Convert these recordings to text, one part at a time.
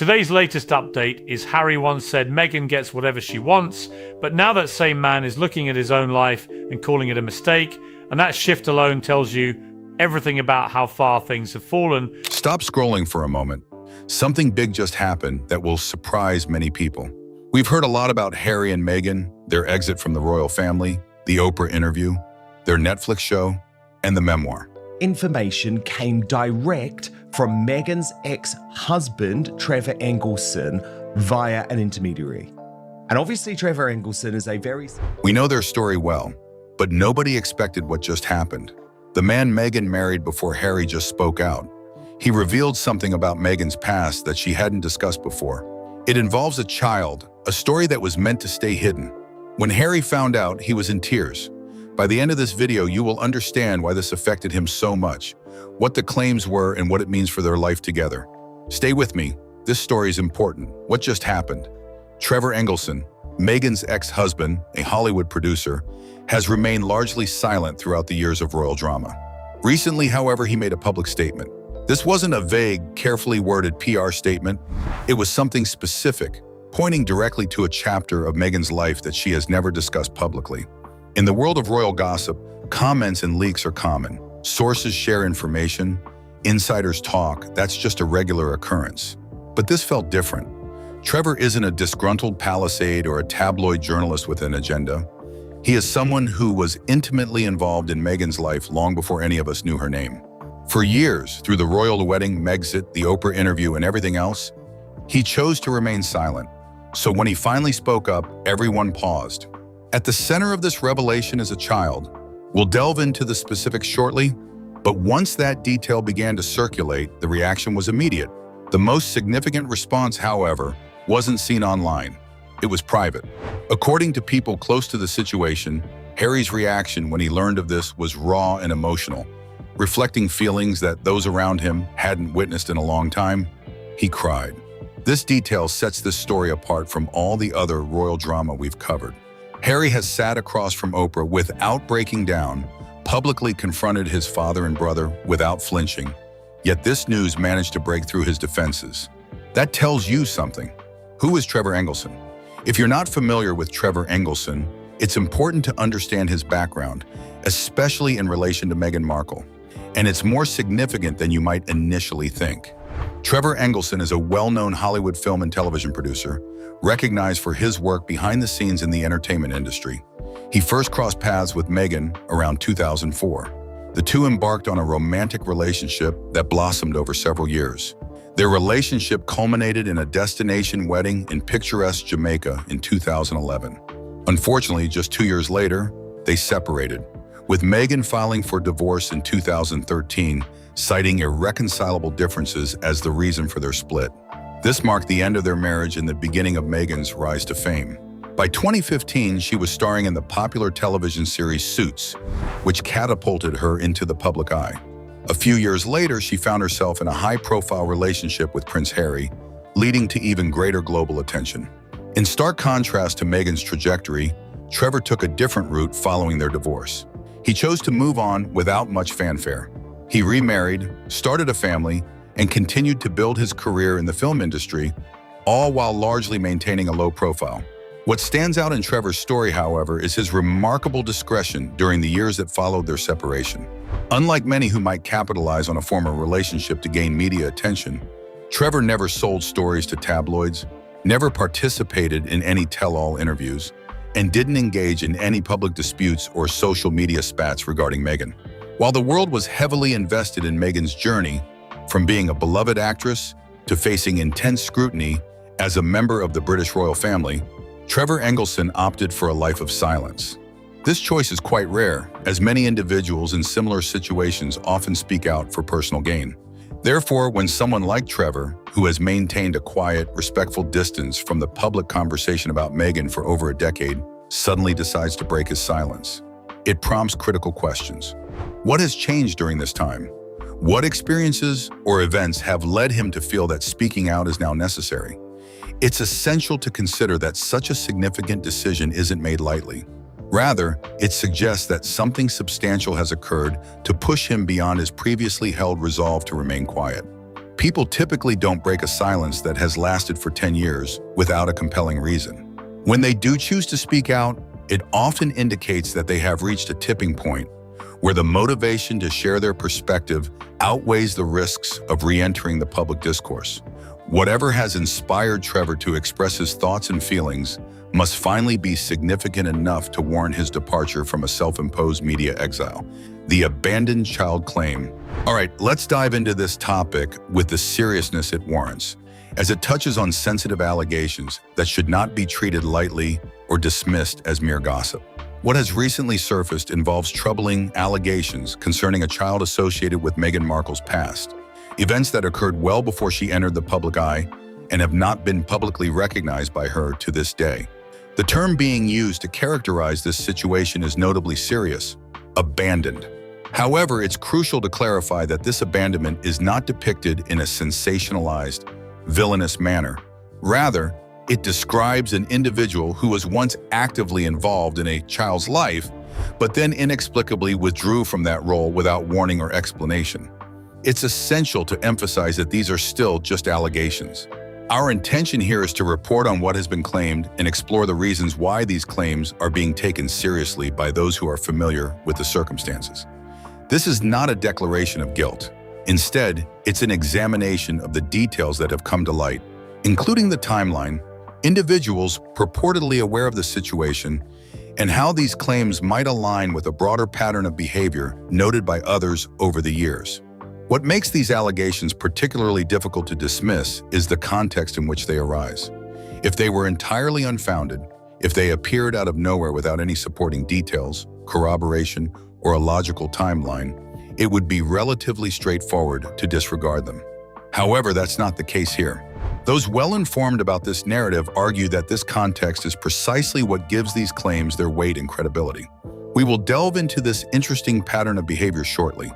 Today's latest update is Harry once said Meghan gets whatever she wants, but now that same man is looking at his own life and calling it a mistake, and that shift alone tells you everything about how far things have fallen. Stop scrolling for a moment. Something big just happened that will surprise many people. We've heard a lot about Harry and Meghan, their exit from the royal family, the Oprah interview, their Netflix show, and the memoir. Information came direct from Meghan's ex-husband, Trevor Engelson, via an intermediary. And obviously Trevor Engelson is a very... We know their story well, but nobody expected what just happened. The man Meghan married before Harry just spoke out. He revealed something about Meghan's past that she hadn't discussed before. It involves a child, a story that was meant to stay hidden. When Harry found out, he was in tears. By the end of this video, you will understand why this affected him so much, what the claims were, and what it means for their life together. Stay with me. This story is important. What just happened? Trevor Engelson, Meghan's ex-husband, a Hollywood producer, has remained largely silent throughout the years of royal drama. Recently, however, he made a public statement. This wasn't a vague, carefully worded PR statement. It was something specific, pointing directly to a chapter of Meghan's life that she has never discussed publicly. In the world of royal gossip, comments and leaks are common. Sources share information, insiders talk, that's just a regular occurrence. But this felt different. Trevor isn't a disgruntled palisade or a tabloid journalist with an agenda. He is someone who was intimately involved in Meghan's life long before any of us knew her name. For years, through the royal wedding, Megxit, the Oprah interview, and everything else, he chose to remain silent. So when he finally spoke up, everyone paused. At the center of this revelation is a child. We'll delve into the specifics shortly, but once that detail began to circulate, the reaction was immediate. The most significant response, however, wasn't seen online. It was private. According to people close to the situation, Harry's reaction when he learned of this was raw and emotional. Reflecting feelings that those around him hadn't witnessed in a long time, he cried. This detail sets this story apart from all the other royal drama we've covered. Harry has sat across from Oprah without breaking down, publicly confronted his father and brother without flinching, yet this news managed to break through his defenses. That tells you something. Who is Trevor Engelson? If you're not familiar with Trevor Engelson, it's important to understand his background, especially in relation to Meghan Markle. And it's more significant than you might initially think. Trevor Engelson is a well-known Hollywood film and television producer, recognized for his work behind the scenes in the entertainment industry. He first crossed paths with Meghan around 2004. The two embarked on a romantic relationship that blossomed over several years. Their relationship culminated in a destination wedding in picturesque Jamaica in 2011. Unfortunately, just 2 years later, they separated, with Meghan filing for divorce in 2013, citing irreconcilable differences as the reason for their split. This marked the end of their marriage and the beginning of Meghan's rise to fame. By 2015, she was starring in the popular television series Suits, which catapulted her into the public eye. A few years later, she found herself in a high-profile relationship with Prince Harry, leading to even greater global attention. In stark contrast to Meghan's trajectory, Trevor took a different route following their divorce. He chose to move on without much fanfare. He remarried, started a family, and continued to build his career in the film industry, all while largely maintaining a low profile. What stands out in Trevor's story, however, is his remarkable discretion during the years that followed their separation. Unlike many who might capitalize on a former relationship to gain media attention, Trevor never sold stories to tabloids, never participated in any tell-all interviews, and didn't engage in any public disputes or social media spats regarding Meghan. While the world was heavily invested in Meghan's journey, from being a beloved actress to facing intense scrutiny as a member of the British royal family, Trevor Engelson opted for a life of silence. This choice is quite rare, as many individuals in similar situations often speak out for personal gain. Therefore, when someone like Trevor, who has maintained a quiet, respectful distance from the public conversation about Meghan for over a decade, suddenly decides to break his silence, it prompts critical questions. What has changed during this time? What experiences or events have led him to feel that speaking out is now necessary? It's essential to consider that such a significant decision isn't made lightly. Rather, it suggests that something substantial has occurred to push him beyond his previously held resolve to remain quiet. people typically don't break a silence that has lasted for 10 years without a compelling reason. When they do choose to speak out, it often indicates that they have reached a tipping point where the motivation to share their perspective outweighs the risks of re-entering the public discourse. Whatever has inspired Trevor to express his thoughts and feelings must finally be significant enough to warrant his departure from a self-imposed media exile. The abandoned child claim. All right, let's dive into this topic with the seriousness it warrants, as it touches on sensitive allegations that should not be treated lightly or dismissed as mere gossip. What has recently surfaced involves troubling allegations concerning a child associated with Meghan Markle's past, events that occurred well before she entered the public eye and have not been publicly recognized by her to this day. The term being used to characterize this situation is notably serious: abandoned. However, it's crucial to clarify that this abandonment is not depicted in a sensationalized, villainous manner. Rather, it describes an individual who was once actively involved in a child's life, but then inexplicably withdrew from that role without warning or explanation. It's essential to emphasize that these are still just allegations. Our intention here is to report on what has been claimed and explore the reasons why these claims are being taken seriously by those who are familiar with the circumstances. This is not a declaration of guilt. Instead, it's an examination of the details that have come to light, including the timeline, individuals purportedly aware of the situation, and how these claims might align with a broader pattern of behavior noted by others over the years. What makes these allegations particularly difficult to dismiss is the context in which they arise. If they were entirely unfounded, if they appeared out of nowhere without any supporting details, corroboration, or a logical timeline, it would be relatively straightforward to disregard them. However, that's not the case here. Those well-informed about this narrative argue that this context is precisely what gives these claims their weight and credibility. We will delve into this interesting pattern of behavior shortly.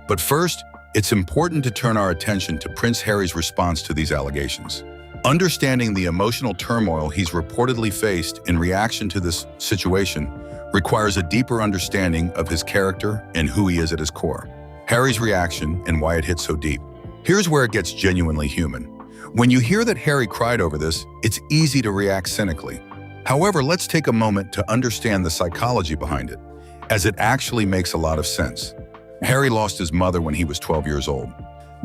But first, it's important to turn our attention to Prince Harry's response to these allegations. Understanding the emotional turmoil he's reportedly faced in reaction to this situation requires a deeper understanding of his character and who he is at his core. Harry's reaction and why it hit so deep. Here's where it gets genuinely human. When you hear that Harry cried over this, it's easy to react cynically. However, let's take a moment to understand the psychology behind it, as it actually makes a lot of sense. Harry lost his mother when he was 12 years old.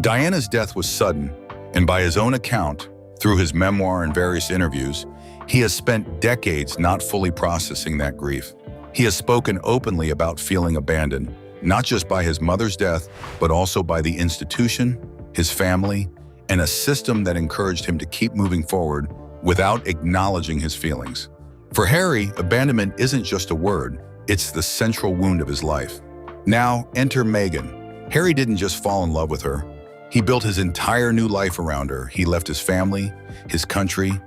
Diana's death was sudden, and by his own account, through his memoir and various interviews, he has spent decades not fully processing that grief. He has spoken openly about feeling abandoned, not just by his mother's death, but also by the institution, his family, and a system that encouraged him to keep moving forward without acknowledging his feelings. For Harry, abandonment isn't just a word, it's the central wound of his life. Now, enter Meghan. Harry didn't just fall in love with her. He built his entire new life around her. He left his family, his country,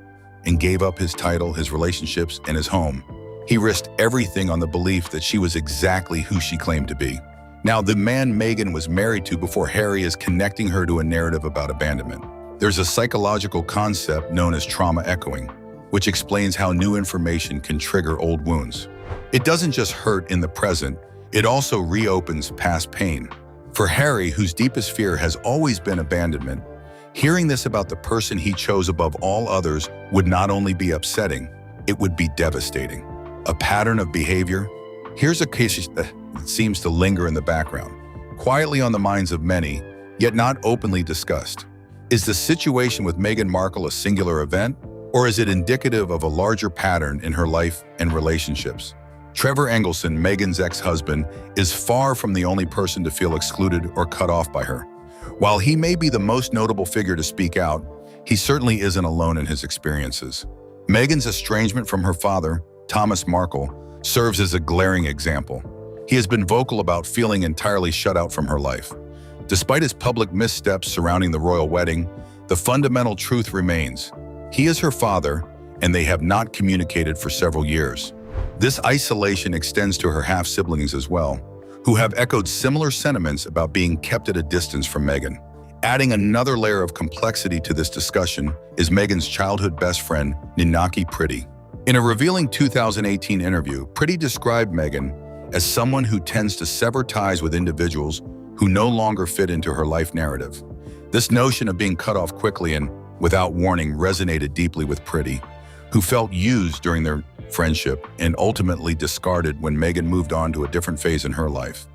and gave up his title, his relationships, and his home. He risked everything on the belief that she was exactly who she claimed to be. Now, the man Meghan was married to before Harry is connecting her to a narrative about abandonment. There's a psychological concept known as trauma echoing, which explains how new information can trigger old wounds. It doesn't just hurt in the present, it also reopens past pain. For Harry, whose deepest fear has always been abandonment, hearing this about the person he chose above all others would not only be upsetting, it would be devastating. A pattern of behavior. Here's a case that seems to linger in the background, quietly on the minds of many, yet not openly discussed. Is the situation with Meghan Markle a singular event, or is it indicative of a larger pattern in her life and relationships? Trevor Engelson, Meghan's ex-husband, is far from the only person to feel excluded or cut off by her. While he may be the most notable figure to speak out, he certainly isn't alone in his experiences. Meghan's estrangement from her father, Thomas Markle, serves as a glaring example. He has been vocal about feeling entirely shut out from her life. Despite his public missteps surrounding the royal wedding, the fundamental truth remains. He is her father, and they have not communicated for several years. This isolation extends to her half-siblings as well, who have echoed similar sentiments about being kept at a distance from Meghan. Adding another layer of complexity to this discussion is Meghan's childhood best friend, Ninaki Priti. In a revealing 2018 interview, Priti described Meghan as someone who tends to sever ties with individuals who no longer fit into her life narrative. This notion of being cut off quickly and without warning resonated deeply with Pretty, who felt used during their friendship and ultimately discarded when Meghan moved on to a different phase in her life.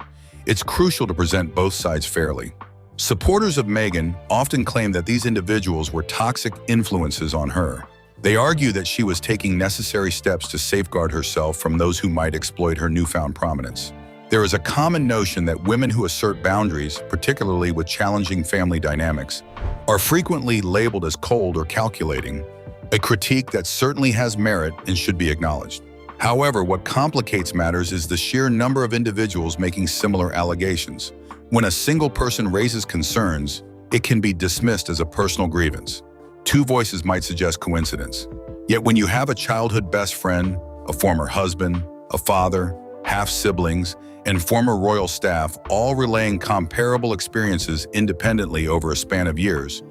It's crucial to present both sides fairly. Supporters of Meghan often claim that these individuals were toxic influences on her. They argue that she was taking necessary steps to safeguard herself from those who might exploit her newfound prominence. There is a common notion that women who assert boundaries, particularly with challenging family dynamics, are frequently labeled as cold or calculating, a critique that certainly has merit and should be acknowledged. However, what complicates matters is the sheer number of individuals making similar allegations. When a single person raises concerns, it can be dismissed as a personal grievance. Two voices might suggest coincidence. Yet when you have a childhood best friend, a former husband, a father, half-siblings, and former royal staff all relaying comparable experiences independently over a span of years,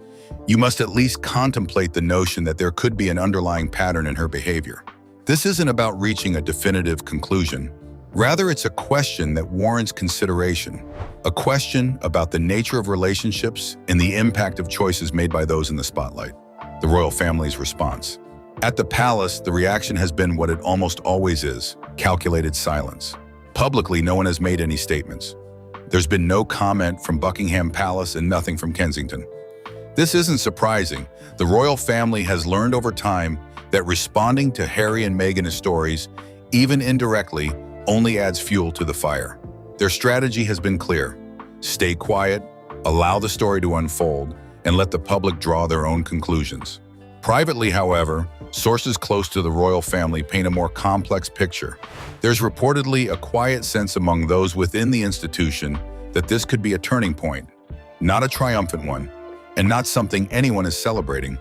you must at least contemplate the notion that there could be an underlying pattern in her behavior. This isn't about reaching a definitive conclusion. Rather, it's a question that warrants consideration, a question about the nature of relationships and the impact of choices made by those in the spotlight. The royal family's response. At the palace, the reaction has been what it almost always is: calculated silence. Publicly, no one has made any statements. There's been no comment from Buckingham Palace and nothing from Kensington. This isn't surprising. The royal family has learned over time that responding to Harry and Meghan's stories, even indirectly, only adds fuel to the fire. Their strategy has been clear: stay quiet, allow the story to unfold, and let the public draw their own conclusions. Privately, however, sources close to the royal family paint a more complex picture. There's reportedly a quiet sense among those within the institution that this could be a turning point, not a triumphant one, and not something anyone is celebrating,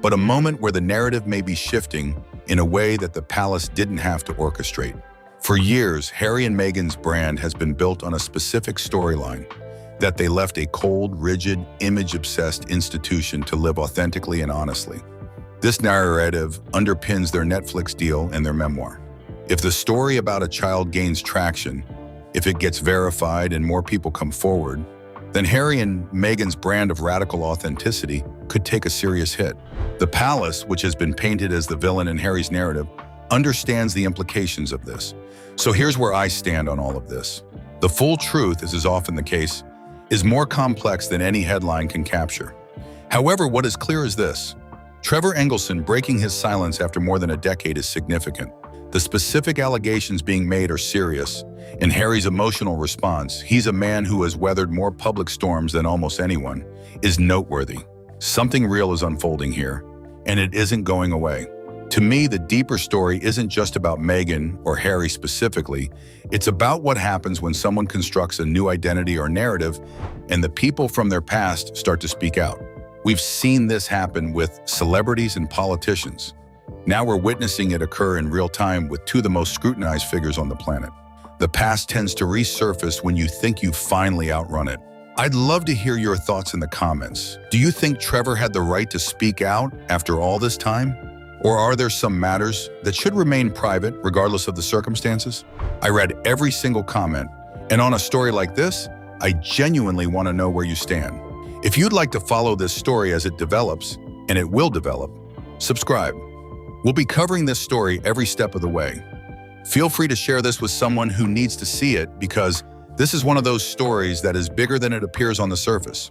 but a moment where the narrative may be shifting in a way that the palace didn't have to orchestrate. For years, Harry and Meghan's brand has been built on a specific storyline: that they left a cold, rigid, image-obsessed institution to live authentically and honestly. This narrative underpins their Netflix deal and their memoir. If the story about a child gains traction, if it gets verified and more people come forward, then Harry and Meghan's brand of radical authenticity could take a serious hit. The palace, which has been painted as the villain in Harry's narrative, understands the implications of this. So here's where I stand on all of this. The full truth, as is often the case, is more complex than any headline can capture. However, what is clear is this: Trevor Engelson breaking his silence after more than a decade is significant. The specific allegations being made are serious, and Harry's emotional response, he's a man who has weathered more public storms than almost anyone, is noteworthy. Something real is unfolding here, and it isn't going away. To me, the deeper story isn't just about Meghan or Harry specifically. It's about what happens when someone constructs a new identity or narrative and the people from their past start to speak out. We've seen this happen with celebrities and politicians. Now we're witnessing it occur in real time with two of the most scrutinized figures on the planet. The past tends to resurface when you think you've finally outrun it. I'd love to hear your thoughts in the comments. Do you think Trevor had the right to speak out after all this time? Or are there some matters that should remain private regardless of the circumstances? I read every single comment, and on a story like this, I genuinely want to know where you stand. If you'd like to follow this story as it develops, and it will develop, subscribe. We'll be covering this story every step of the way. Feel free to share this with someone who needs to see it, because this is one of those stories that is bigger than it appears on the surface.